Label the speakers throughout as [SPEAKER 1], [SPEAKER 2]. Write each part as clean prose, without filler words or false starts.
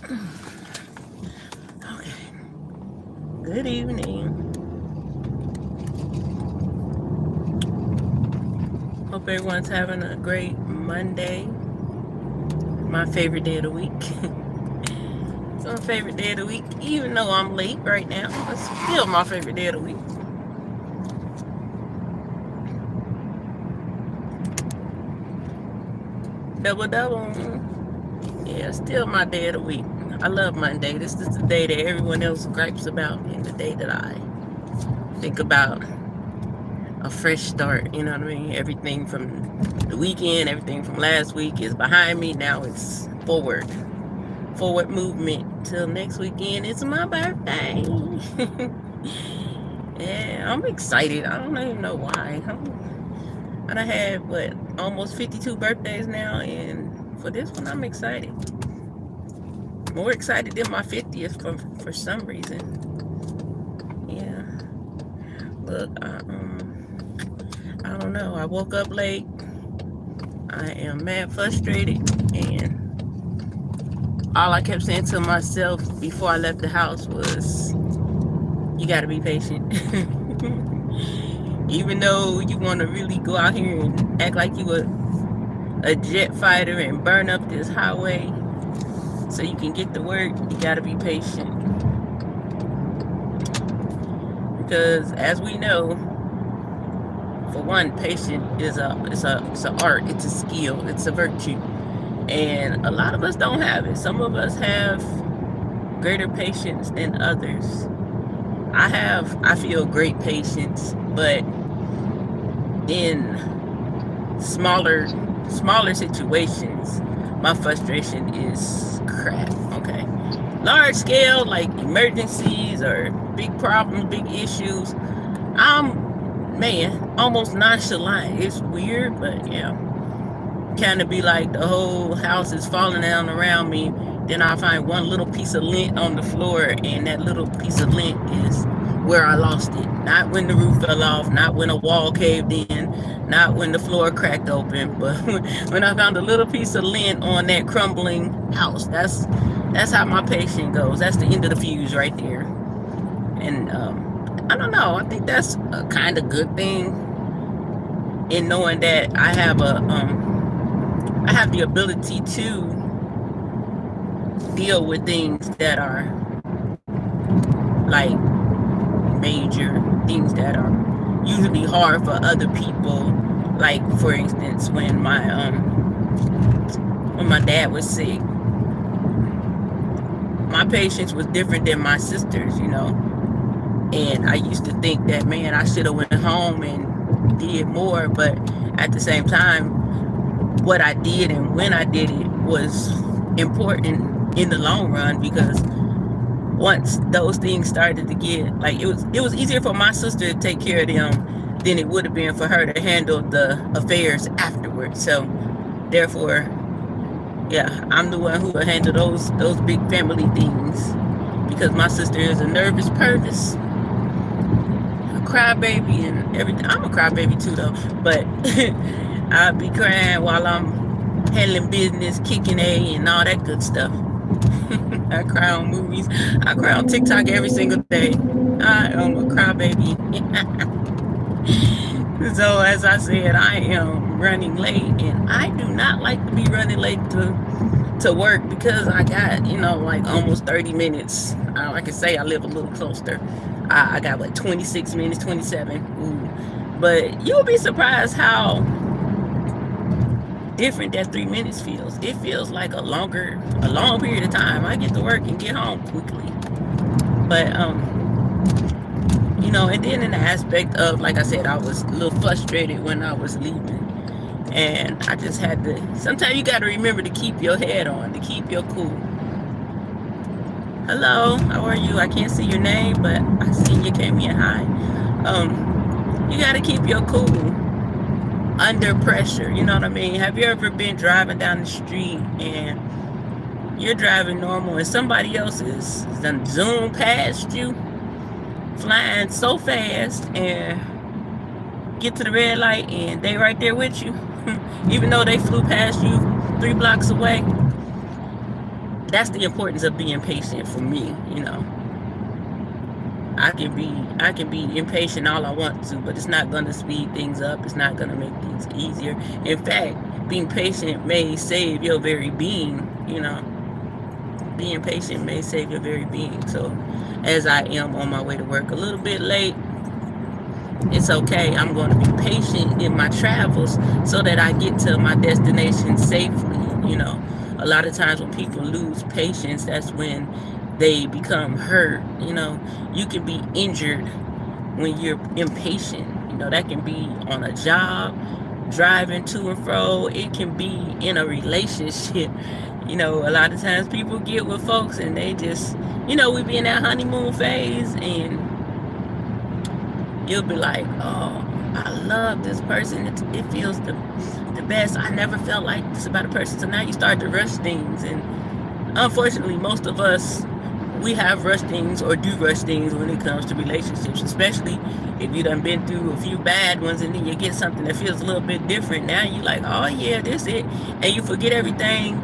[SPEAKER 1] Okay. Good evening. Hope everyone's having a great Monday. My favorite day of the week. It's my favorite day of the week, even though I'm late right now. It's still my favorite day of the week. Double double. Yeah, still my day of the week. I love Monday. This is the day that everyone else gripes about, and the day that I think about a fresh start. You know what I mean? Everything from the weekend, everything from last week is behind me. Now it's forward movement till next weekend. It's my birthday. Yeah, I'm excited. I don't even know why. I done had almost 52 birthdays now, and for this one I'm excited. More excited than my 50th for some reason. Yeah. Look, I don't know. I woke up late. I am mad frustrated, and all I kept saying to myself before I left the house was, you gotta be patient. Even though you want to really go out here and act like you a jet fighter and burn up this highway so you can get to work, you gotta be patient. Because as we know, for one, patience is it's an art, it's a skill, it's a virtue. And a lot of us don't have it. Some of us have greater patience than others. I feel great patience, but in smaller situations, my frustration is crap. Okay. Large scale, like emergencies or big problems, big issues, I'm almost nonchalant. It's weird, but yeah. Kind of be like the whole house is falling down around me. Then I find one little piece of lint on the floor, and that little piece of lint is where I lost it. Not when the roof fell off, not when a wall caved in, not when the floor cracked open, but when I found a little piece of lint on that crumbling house. That's how my patience goes. That's the end of the fuse right there. And I don't know. I think that's a kind of good thing in knowing that I have the ability to deal with things that are like major things that are usually hard for other people. Like, for instance, when my dad was sick, my patience was different than my sister's, you know. And I used to think that, man, I should have went home and did more, but at the same time, what I did and when I did it was important in the long run, because once those things started to get, like, it was easier for my sister to take care of them than it would have been for her to handle the affairs afterwards. So therefore, yeah, I'm the one who will handle those big family things, because my sister is a nervous person, a crybaby and everything. I'm a crybaby too, though, but I'll be crying while I'm handling business, kicking A and all that good stuff. I cry on movies. I cry on TikTok every single day. I am a crybaby. So as I said, I am running late, and I do not like to be running late to work, because I got, like almost 30 minutes. I can say I live a little closer. I got 26 minutes, 27. Ooh. But you'll be surprised how different that 3 minutes feels. It feels like a long period of time. I get to work and get home quickly. But and then in the aspect of, like I said, I was a little frustrated when I was leaving, and I just had to. Sometimes you got to remember to keep your head on, to keep your cool. Hello, how are you? I can't see your name, but I seen you came in. Hi. You got to keep your cool under pressure. You know what I mean? Have you ever been driving down the street and you're driving normal and somebody else is done zoom past you, flying so fast, and get to the red light and they right there with you, even though they flew past you 3 blocks away? that's the importance of being patient for me. I can be impatient all I want to, but it's not gonna speed things up. It's not gonna make things easier. In fact, being patient may save your very being. Being patient may save your very being. So, as I am on my way to work a little bit late, it's okay. I'm going to be patient in my travels so that I get to my destination safely. A lot of times when people lose patience, that's when they become hurt. You can be injured when you're impatient. That can be on a job, driving to and fro. It can be in a relationship. A lot of times people get with folks and they just, we be in that honeymoon phase, and you'll be like, oh, I love this person. It feels the best. I never felt like this about a person. So now you start to rush things. And unfortunately, most of us, we have rush things or do rush things when it comes to relationships, especially if you done been through a few bad ones and then you get something that feels a little bit different. Now you're like, oh yeah, this it. And you forget everything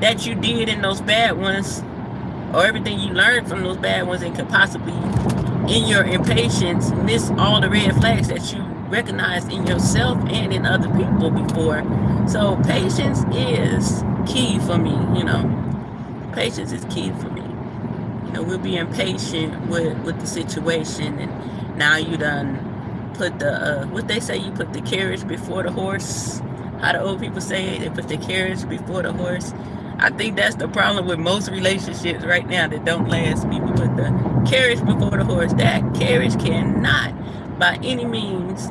[SPEAKER 1] that you did in those bad ones, or everything you learned from those bad ones, and could possibly, in your impatience, miss all the red flags that you recognized in yourself and in other people before. So patience is key for me. Patience is key for me. We're being patient with the situation, and now you done put the what they say, you put the carriage before the horse. How the old people say it, they put the carriage before the horse. I think that's the problem with most relationships right now that don't last. People put the carriage before the horse. That carriage cannot, by any means,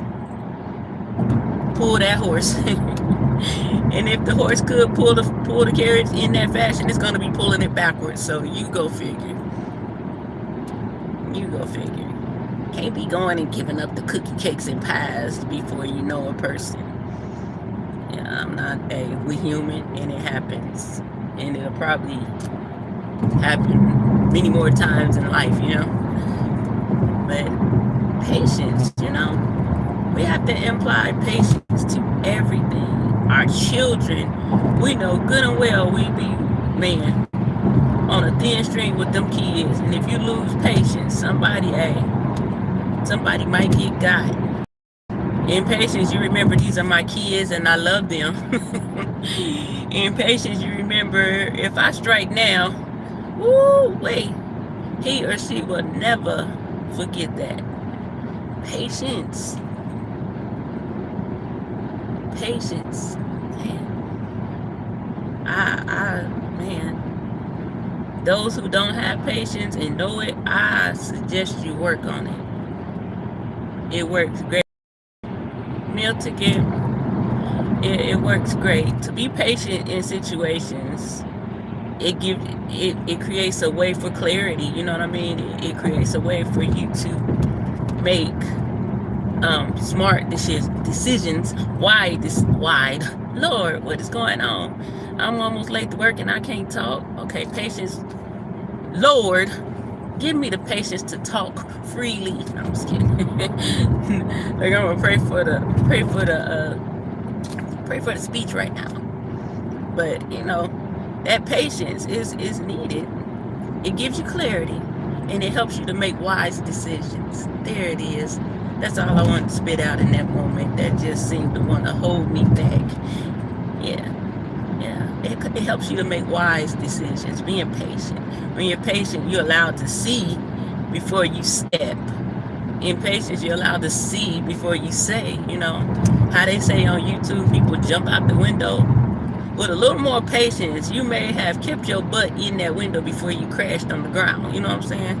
[SPEAKER 1] pull that horse. And if the horse could pull the carriage in that fashion, it's going to be pulling it backwards. So you go figure. Can't be going and giving up the cookie, cakes, and pies before you know a person. We human, and it happens. And it'll probably happen many more times in life, But patience, we have to imply patience to everything. Our children, we know good and well we be, on a thin string with them kids. And if you lose patience, somebody might get got. Impatience, you remember these are my kids and I love them. Impatience, you remember if I strike now, wait, he or she will never forget that. Patience. Man. Those who don't have patience and know it, I suggest you work on it. It works great. Meal ticket. It works great. To be patient in situations, it creates a way for clarity. You know what I mean? It creates a way for you to make smart decisions. Wide. Lord, what is going on? I'm almost late to work and I can't talk. Okay, patience. Lord, give me the patience to talk freely. No, I'm just kidding. Like, I'm gonna pray for the speech right now. But that patience is needed. It gives you clarity and it helps you to make wise decisions. There it is. That's all I wanted to spit out in that moment. That just seemed to want to hold me back. Yeah. It helps you to make wise decisions. Being patient. When you're patient, you're allowed to see before you step. In patience, you're allowed to see before you say. How they say on YouTube, people jump out the window. With a little more patience, you may have kept your butt in that window before you crashed on the ground. You know what I'm saying?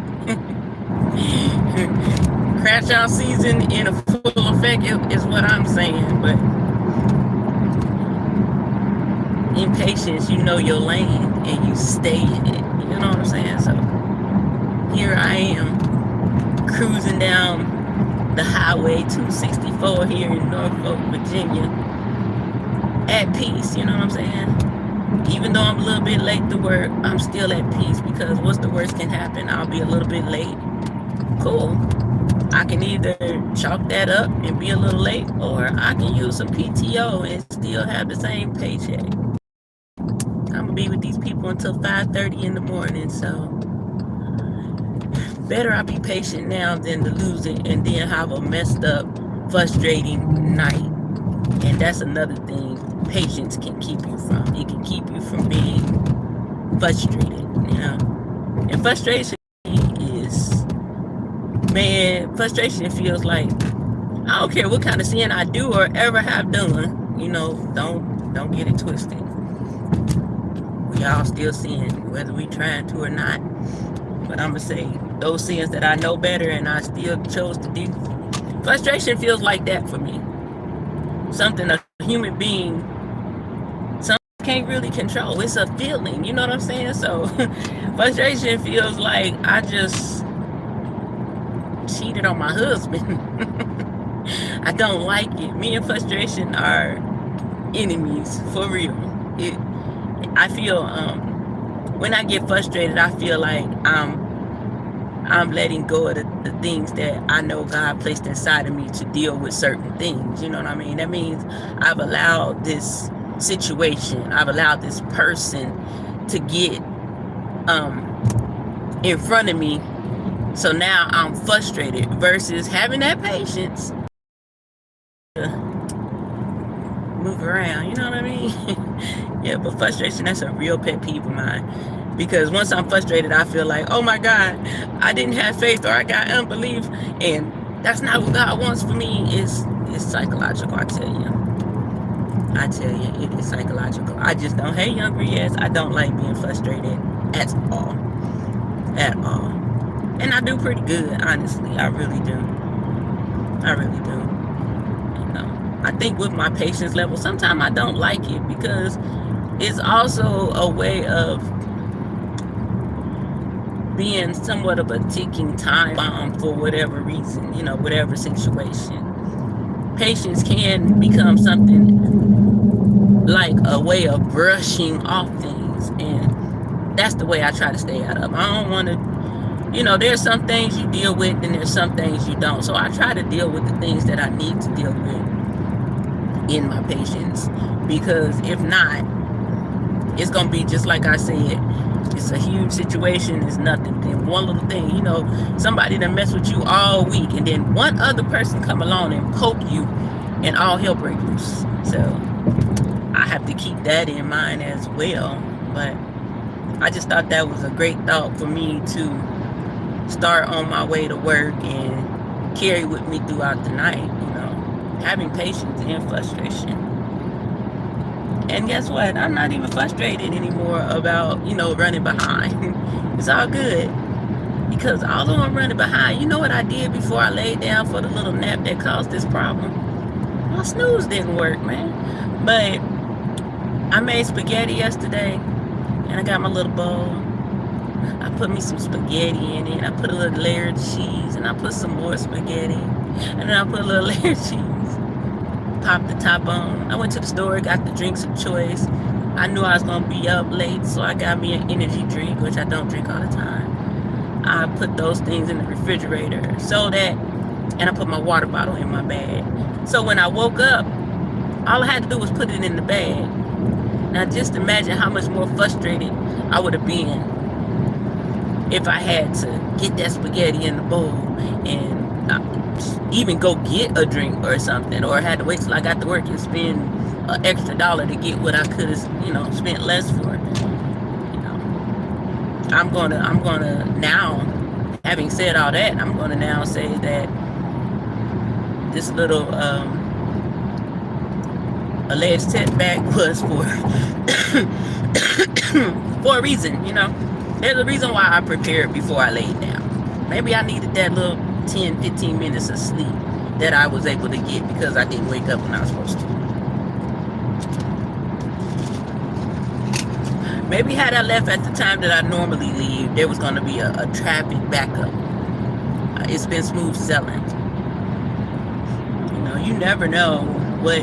[SPEAKER 1] Crash out season in a full effect is what I'm saying. But in patience, you know your lane and you stay in it. You know what I'm saying? So here I am cruising down the highway 264 here in Norfolk, Virginia, at peace. You know what I'm saying? Even though I'm a little bit late to work, I'm still at peace, because what's the worst can happen? I'll be a little bit late. Cool. I can either chalk that up and be a little late, or I can use some PTO and still have the same paycheck. I'm gonna be with these people until 5:30 in the morning. So better I be patient now than to lose it and then have a messed up, frustrating night. And that's another thing patience can keep you from. It can keep you from being frustrated, you know. And frustration is, man, frustration feels like, I don't care what kind of sin I do or ever have done, you know, don't get it twisted. We all still sin, whether we trying to or not. But I'm gonna say those sins that I know better and I still chose to do. Frustration feels like that for me. Something a human being can't really control. It's a feeling, you know what I'm saying? So frustration feels like I just cheated on my husband. I don't like it. Me and frustration are enemies for real. I feel when I get frustrated, I feel like I'm letting go of the things that I know God placed inside of me to deal with certain things. You know what I mean? That means I've allowed this situation, I've allowed this person to get in front of me. So now I'm frustrated versus having that patience to move around. You know what I mean? Yeah, but frustration, that's a real pet peeve of mine. Because once I'm frustrated, I feel like, oh my God, I didn't have faith or I got unbelief. And that's not what God wants for me. It's psychological, I tell you. It is psychological. I just don't. Hey, Young Riaz, I don't like being frustrated at all. At all. And I do pretty good, honestly. I really do. You know, I think with my patience level, sometimes I don't like it because it's also a way of being somewhat of a ticking time bomb for whatever reason, you know, whatever situation. Patience can become something like a way of brushing off things, and that's the way I try to stay out of. I don't want to, you know, there's some things you deal with and there's some things you don't. So I try to deal with the things that I need to deal with in my patience, because if not, it's gonna be just like I said. It's a huge situation. It's nothing. Then one little thing, you know, somebody that mess with you all week, and then one other person come along and poke you, and all hell breaks loose. So I have to keep that in mind as well. But I just thought that was a great thought for me to start on my way to work and carry with me throughout the night. You know, having patience and frustration. And guess what? I'm not even frustrated anymore about, you know, running behind. It's all good. Because although I'm running behind, you know what I did before I laid down for the little nap that caused this problem? My snooze didn't work, man. But I made spaghetti yesterday, and I got my little bowl. I put me some spaghetti in it. I put a little layered cheese, and I put some more spaghetti. And then I put a little layered cheese. Popped the top on. I went to the store, got the drinks of choice. I knew I was going to be up late, so I got me an energy drink, which I don't drink all the time. I put those things in the refrigerator so that, and I put my water bottle in my bag. So when I woke up, all I had to do was put it in the bag. Now just imagine how much more frustrated I would have been if I had to get that spaghetti in the bowl and even go get a drink or something, or had to wait till I got to work and spend an extra $1 to get what I could have, you know, spent less for. You know, I'm gonna now, having said all that, I'm gonna now say that this little alleged setback was for a reason. You know, there's a reason why I prepared before I laid down. Maybe I needed that little 10-15 minutes of sleep that I was able to get because I didn't wake up when I was supposed to. Maybe had I left at the time that I normally leave, there was going to be a traffic backup. It's been smooth sailing. You know, you never know what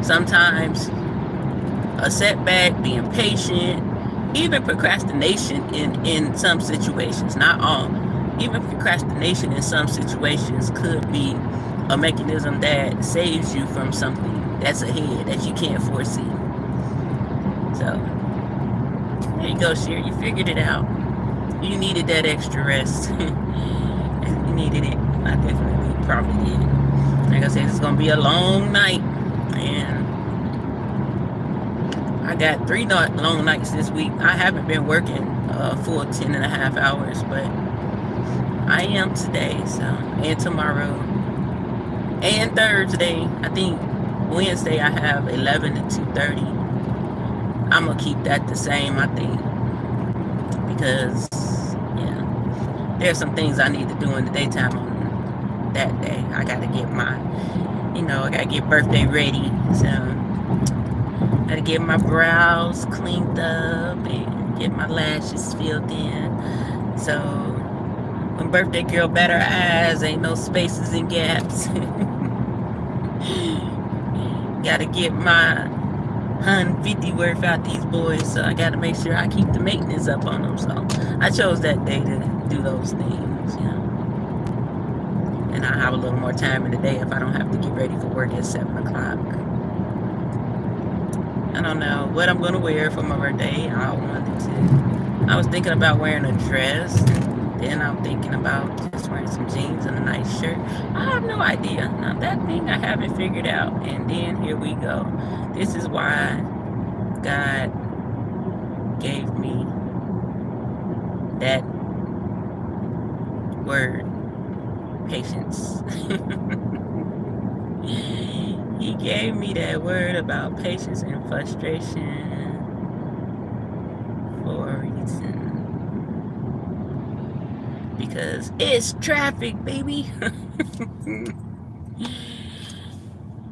[SPEAKER 1] sometimes a setback, being patient, even procrastination in some situations, not all. Even procrastination in some situations could be a mechanism that saves you from something that's ahead that you can't foresee. So go, Sherry. You figured it out. You needed that extra rest. And you needed it. I definitely probably did. Like I said, it's going to be a long night. And I got 3 long nights this week. I haven't been working full 10 and a half hours, but I am today, so, and tomorrow, and Thursday. I think Wednesday I have 11 to 2:30. I'm going to keep that the same, I think, because, yeah, there's some things I need to do in the daytime on that day. I got to get my, I got to get birthday ready, so got to get my brows cleaned up and get my lashes filled in. So when birthday girl bat her eyes, ain't no spaces and gaps. Got to get my 150 worth out these boys, so I got to make sure I keep the maintenance up on them. So I chose that day to do those things, and I have a little more time in the day if I don't have to get ready for work at 7 o'clock. I don't know what I'm going to wear for my birthday. I was thinking about wearing a dress, and then I'm thinking about just wearing some jeans and a nice shirt. I have no idea. Now, that thing I haven't figured out. And then here we go. This is why God gave me that word, patience. He gave me that word about patience and frustration for a reason. Because it's traffic, baby.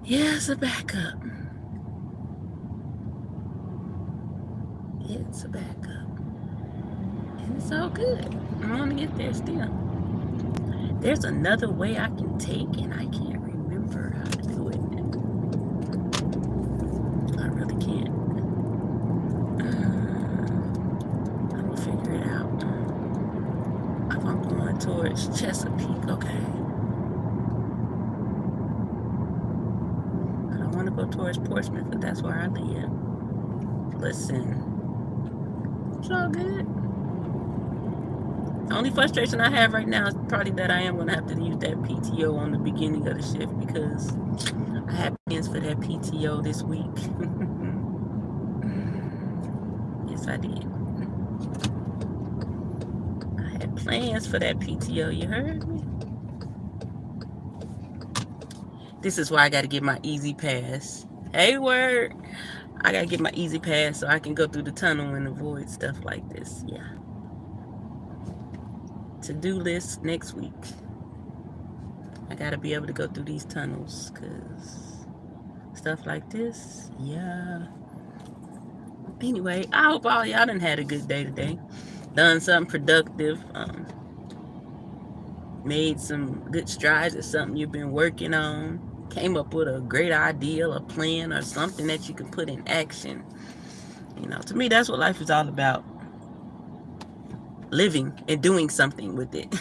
[SPEAKER 1] Yeah, it's a backup. It's a backup. And it's all good. I'm gonna get there still. There's another way I can take, and I can't remember how to do it. I really can't. I'm gonna figure it out. If I'm going towards Chesapeake, okay. I don't want to go towards Portsmouth, but that's where I live. Listen, it's all good. The only frustration I have right now is probably that I am going to have to use that PTO on the beginning of the shift, because I have plans for that PTO this week. Yes, I did. I had plans for that PTO, you heard me? This is why I got to get my easy pass. Hey, word. I got to get my easy pass so I can go through the tunnel and avoid stuff like this. Yeah. To-do list next week. I got to be able to go through these tunnels, because stuff like this, yeah. Anyway, I hope all y'all done had a good day today. Done something productive. Made some good strides at something you've been working on. Came up with a great idea, a plan, or something that you can put in action. To me, that's what life is all about. Living and doing something with it.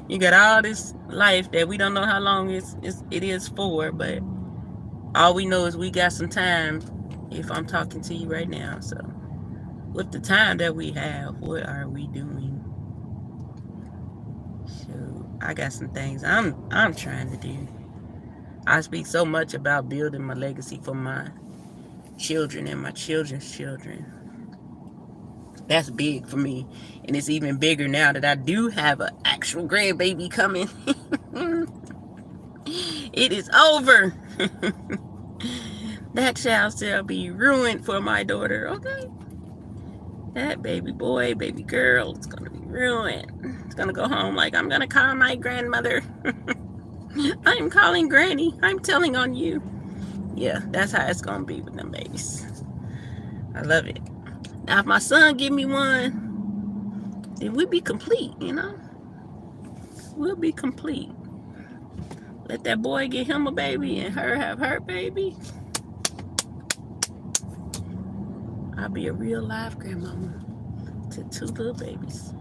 [SPEAKER 1] You got all this life that we don't know how long it is for, but all we know is we got some time if I'm talking to you right now. So with the time that we have, what are we doing? So I got some things I'm trying to do. I speak so much about building my legacy for my children and my children's children. That's big for me, and it's even bigger now that I do have an actual grandbaby coming. It is over. That child shall be ruined for my daughter, okay? That baby boy, baby girl, it's gonna be ruined. It's gonna go home like, I'm gonna call my grandmother. I'm calling Granny. I'm telling on you. Yeah, that's how it's gonna be with them babies. I love it. Now, if my son give me one, then we'll be complete, We'll be complete. Let that boy get him a baby and her have her baby. I'll be a real live grandmama to 2 little babies.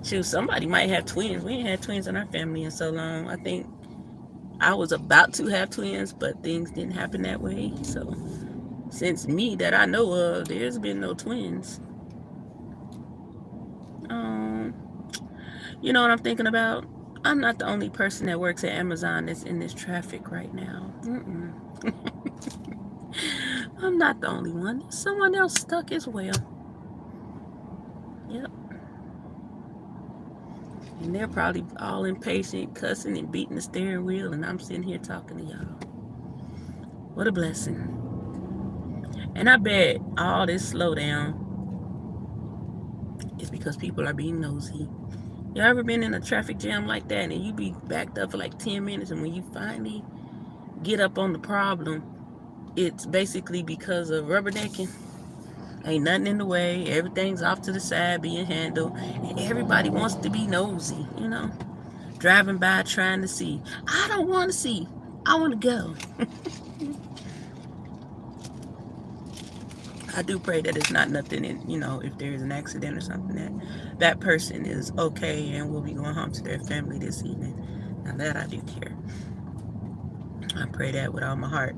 [SPEAKER 1] Shoot, somebody might have twins. We ain't had twins in our family in so long. I think I was about to have twins, but things didn't happen that way. So since me that I know of, there's been no twins. You know what I'm thinking about? I'm not the only person that works at Amazon that's in this traffic right now. I'm not the only one. There's someone else stuck as well. Yep. And they're probably all impatient, cussing and beating the steering wheel, and I'm sitting here talking to y'all. What a blessing. And I bet all this slowdown is because people are being nosy. You ever been in a traffic jam like that and you be backed up for like 10 minutes, and when you finally get up on the problem, it's basically because of rubbernecking? Ain't nothing in the way. Everything's off to the side being handled. And everybody wants to be nosy, you know? Driving by trying to see. I don't want to see. I want to go. I do pray that it's not nothing in, you know, if there's an accident or something, that person is okay and will be going home to their family this evening. Now that I do care. I pray that with all my heart.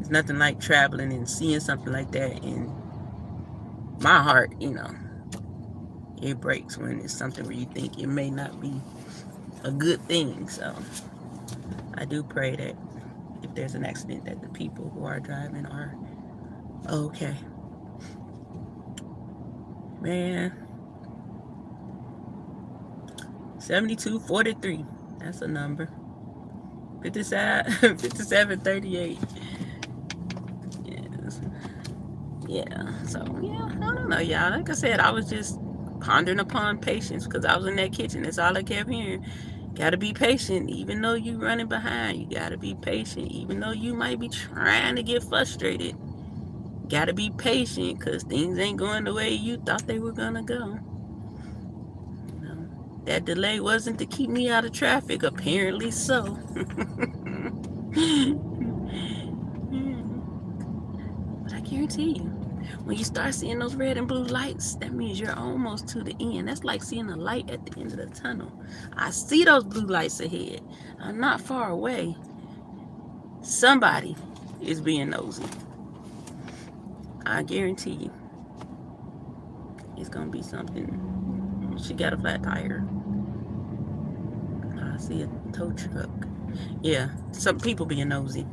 [SPEAKER 1] It's nothing like traveling and seeing something like that, and my heart, you know, it breaks when it's something where you think it may not be a good thing. So I do pray that if there's an accident, that the people who are driving are okay. Man, 7243, that's a number. 5738. Yes. Yeah, so yeah, I don't know, y'all. Like I said, I was just pondering upon patience because I was in that kitchen. That's all I kept hearing. Gotta be patient, even though you running behind. You gotta be patient, even though you might be trying to get frustrated. Gotta be patient because things ain't going the way you thought they were gonna go. You know, that delay wasn't to keep me out of traffic, apparently so. But I guarantee you, when you start seeing those red and blue lights, that means you're almost to the end. That's like seeing a light at the end of the tunnel. I see those blue lights ahead. I'm not far away. Somebody is being nosy. I guarantee you, it's gonna be something. She got a flat tire. I see a tow truck. Yeah, some people being nosy.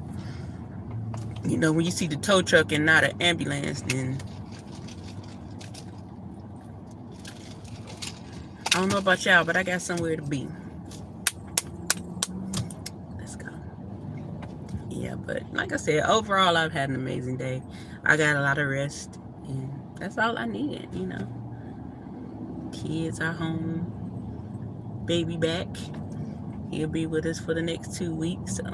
[SPEAKER 1] You know, when you see the tow truck and not an ambulance, then I don't know about y'all, but I got somewhere to be. Let's go. Yeah, but like I said, overall, I've had an amazing day. I got a lot of rest, and that's all I needed, you know. Kids are home. Baby back. He'll be with us for the next 2 weeks, so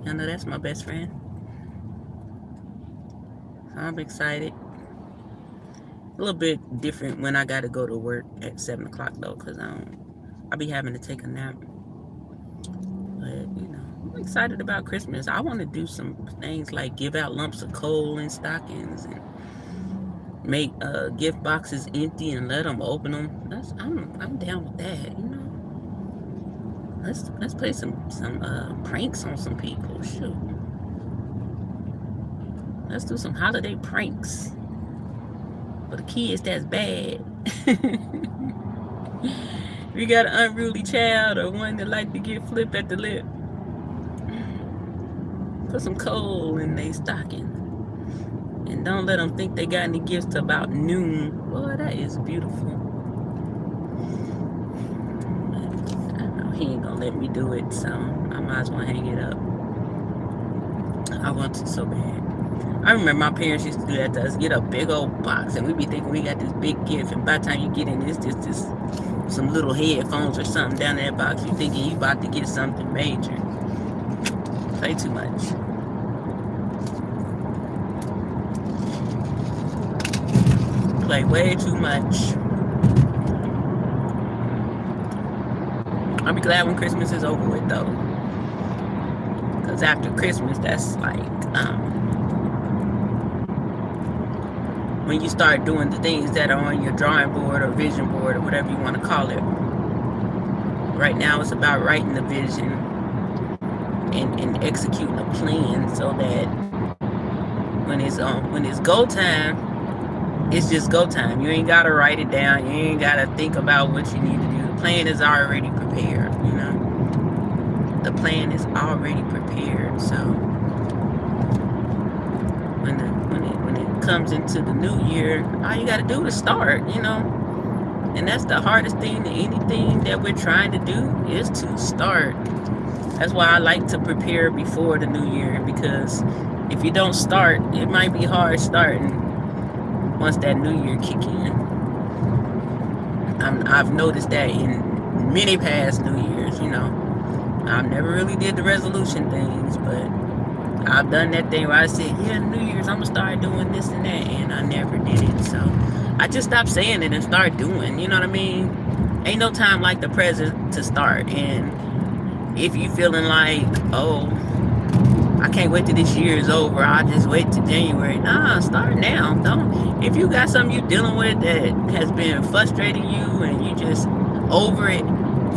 [SPEAKER 1] I know that's my best friend. So I'm excited. A little bit different when I got to go to work at 7 o'clock, though, because I'll be having to take a nap. But, you know, I'm excited about Christmas. I want to do some things like give out lumps of coal and stockings and make gift boxes empty and let them open them. I'm down with that, you know. Let's play some pranks on some people. Shoot. Let's do some holiday pranks. For the kids that's bad. We got an unruly child or one that like to get flipped at the lip, put some coal in their stocking. And don't let them think they got any gifts till about noon. Boy, that is beautiful. I know he ain't gonna let me do it, so I might as well hang it up. I want to so bad. I remember my parents used to do that to us, get a big old box, and we be thinking we got this big gift, and by the time you get in, it's just some little headphones or something down in that box. You thinking you about to get something major. Play too much. Play way too much. I'll be glad when Christmas is over with, though, because after Christmas, that's like when you start doing the things that are on your drawing board or vision board or whatever you want to call it. Right now, it's about writing the vision and executing a plan so that when it's go time, it's just go time. You ain't gotta write it down. You ain't gotta think about what you need to do. The plan is already prepared, you know. The plan is already prepared. So when it comes into the new year, all you gotta do is start, you know. And that's the hardest thing. Anything that we're trying to do is to start. That's why I like to prepare before the new year, because if you don't start, it might be hard starting once that new year kick in. I've noticed that in many past new years, you know. I've never really did the resolution things, but I've done that thing where I said, yeah, New Year's, I'm going to start doing this and that, and I never did it. So I just stopped saying it and start doing, you know what I mean? Ain't no time like the present to start. And if you feeling like, oh, I can't wait till this year is over, I'll just wait till January. Nah, start now. Don't. If you got something you dealing with that has been frustrating you and you just over it,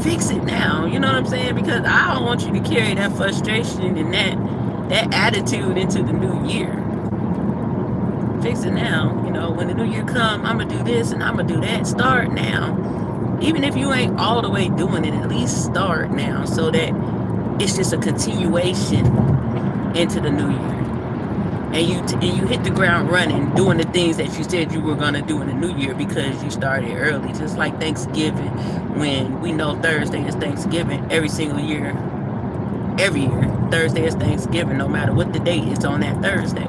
[SPEAKER 1] fix it now. You know what I'm saying? Because I don't want you to carry that frustration and that attitude into the new year. Fix it now. You know, when the new year come, I'm gonna do this and I'm gonna do that. Start now. Even if you ain't all the way doing it, at least start now, so that it's just a continuation into the new year. And you hit the ground running, doing the things that you said you were gonna do in the new year because you started early. Just like Thanksgiving, when we know Thursday is Thanksgiving every single year. Every year, Thursday is Thanksgiving, no matter what the date, it's on that Thursday.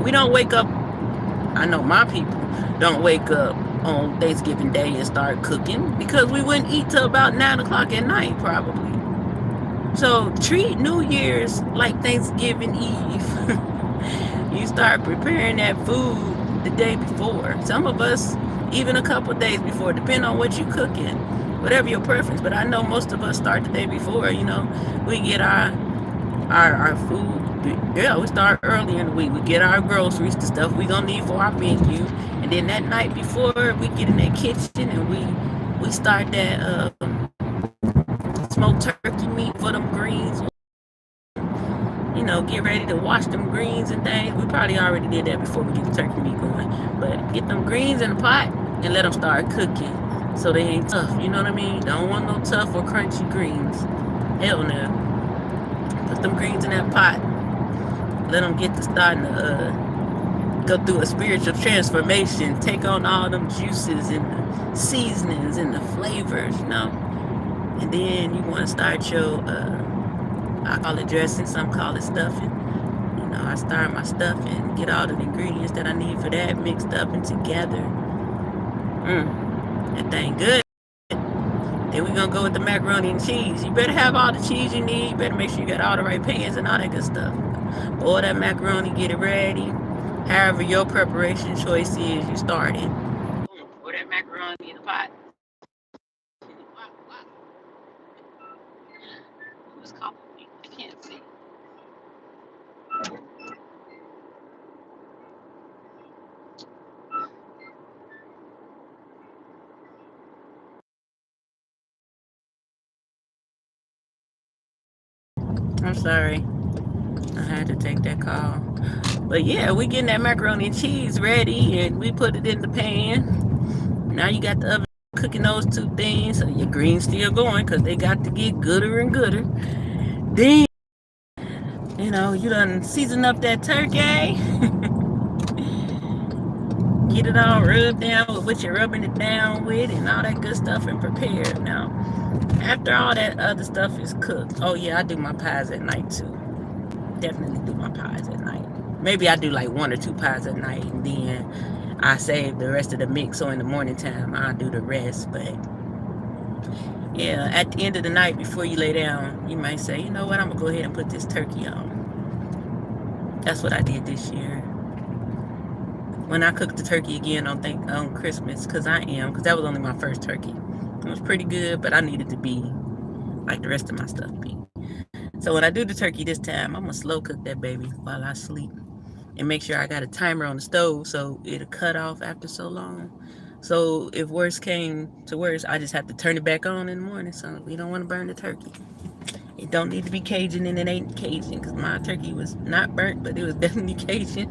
[SPEAKER 1] We don't wake up, I know my people don't wake up on Thanksgiving Day and start cooking, because we wouldn't eat till about 9 o'clock at night, probably. So treat New Year's like Thanksgiving Eve. You start preparing that food the day before. Some of us, even a couple days before, depending on what you're cooking, whatever your preference. But I know most of us start the day before, you know. We get our food. Yeah, we start early in the week. We get our groceries, the stuff we gonna need for our menu. And then that night before, we get in that kitchen and we start that smoked turkey meat for them greens. You know, get ready to wash them greens and things. We probably already did that before we get the turkey meat going. But get them greens in the pot and let them start cooking, so they ain't tough. You know what I mean? Don't want no tough or crunchy greens. Hell no. Put them greens in that pot. Let them get to starting to go through a spiritual transformation. Take on all them juices and the seasonings and the flavors, you know. And then you want to start your, I call it dressing, some call it stuffing. You know, I start my stuffing, get all the ingredients that I need for that mixed up and together. That thing good. Then we're going to go with the macaroni and cheese. You better have all the cheese you need. You better make sure you got all the right pans and all that good stuff. Boil that macaroni, get it ready. However your preparation choice is, you start it. Boom, pour that macaroni in the pot. Who's calling me? I can't see. I'm sorry. I had to take that call. But yeah, we getting that macaroni and cheese ready, and we put it in the pan. Now you got the oven cooking those two things, so your greens still going, because they got to get gooder and gooder. Then, you know, you done season up that turkey. Get it all rubbed down with what you're rubbing it down with and all that good stuff, and prepared. Now, after all that other stuff is cooked, oh yeah, I do my pies at night too. Definitely do my pies at night. Maybe I do like 1 or 2 pies at night, and then I save the rest of the mix, so in the morning time I'll do the rest. But yeah, at the end of the night before you lay down, you might say, you know what, I'm gonna go ahead and put this turkey on. That's what I did this year. When I cooked the turkey again on Christmas, because that was only my first turkey. It was pretty good, but I needed to be like the rest of my stuff be. So when I do the turkey this time, I'm gonna slow cook that baby while I sleep, and make sure I got a timer on the stove so it'll cut off after so long. So if worse came to worse, I just have to turn it back on in the morning. So we don't want to burn the turkey. It don't need to be Cajun, and it ain't Cajun, because my turkey was not burnt, but it was definitely Cajun.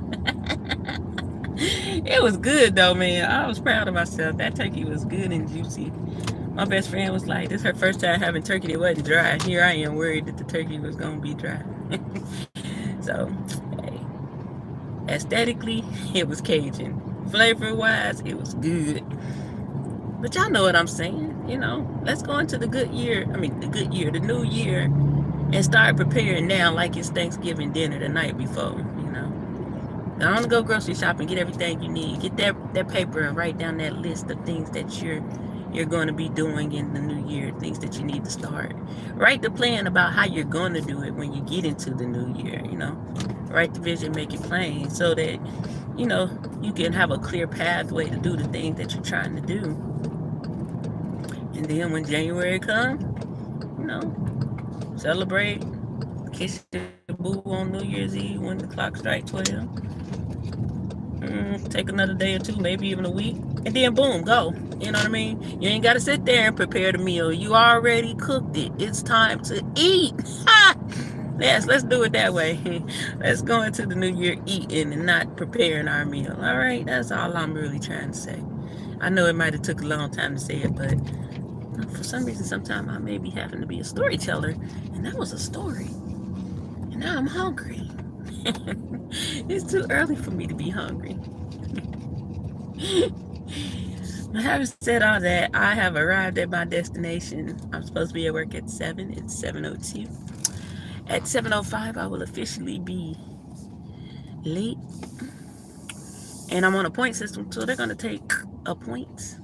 [SPEAKER 1] It was good though, man. I was proud of myself. That turkey was good and juicy. My best friend was like, "This is her first time having turkey that wasn't dry." Here I am worried that the turkey was gonna be dry. So, hey, aesthetically, it was Cajun. Flavor wise, it was good. But y'all know what I'm saying. Let's go into the good year. The new year, and start preparing now like it's Thanksgiving dinner the night before. Now, I want to go grocery shopping, get everything you need. Get that paper and write down that list of things that you're going to be doing in the new year, things that you need to start. Write the plan about how you're going to do it when you get into the new year. Write the vision, make it plain, so that you can have a clear pathway to do the things that you're trying to do. And then when January comes, celebrate, kiss your boo on New Year's Eve when the clock strikes 12. Take another day or two, maybe even a week, and then boom, go. You know what I mean? You ain't got to sit there and prepare the meal. You already cooked it. It's time to eat. Yes, let's do it that way. Let's go into the new year eating and not preparing our meal. All right, that's all I'm really trying to say. I know it might have took a long time to say it, but for some reason, sometimes I may be having to be a storyteller, and that was a story. And now I'm hungry. It's too early for me to be hungry. Having said all that, I have arrived at my destination. I'm supposed to be at work at 7. It's 7:02. At 7:05, I will officially be late. And I'm on a point system, so they're going to take a point.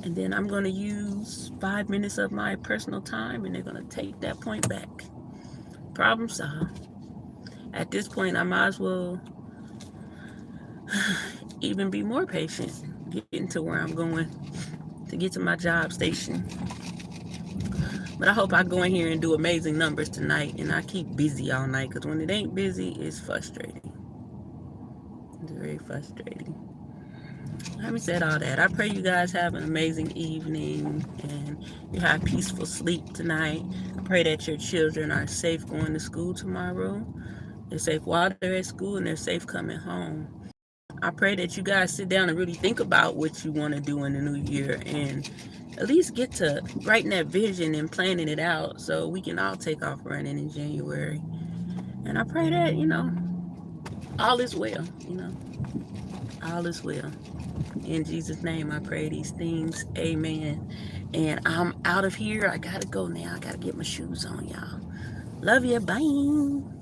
[SPEAKER 1] And then I'm going to use 5 minutes of my personal time, and they're going to take that point back. Problem solved. At this point, I might as well even be more patient, getting to where I'm going to get to my job station. But I hope I go in here and do amazing numbers tonight, and I keep busy all night, because when it ain't busy, it's frustrating. It's very frustrating. Having said all that, I pray you guys have an amazing evening and you have peaceful sleep tonight. I pray that your children are safe going to school tomorrow. They're safe while they're at school, and they're safe coming home. I pray that you guys sit down and really think about what you want to do in the new year, and at least get to writing that vision and planning it out so we can all take off running in January. And I pray that, all is well, all is well. In Jesus' name, I pray these things. Amen. And I'm out of here. I got to go now. I got to get my shoes on, y'all. Love you. Bye.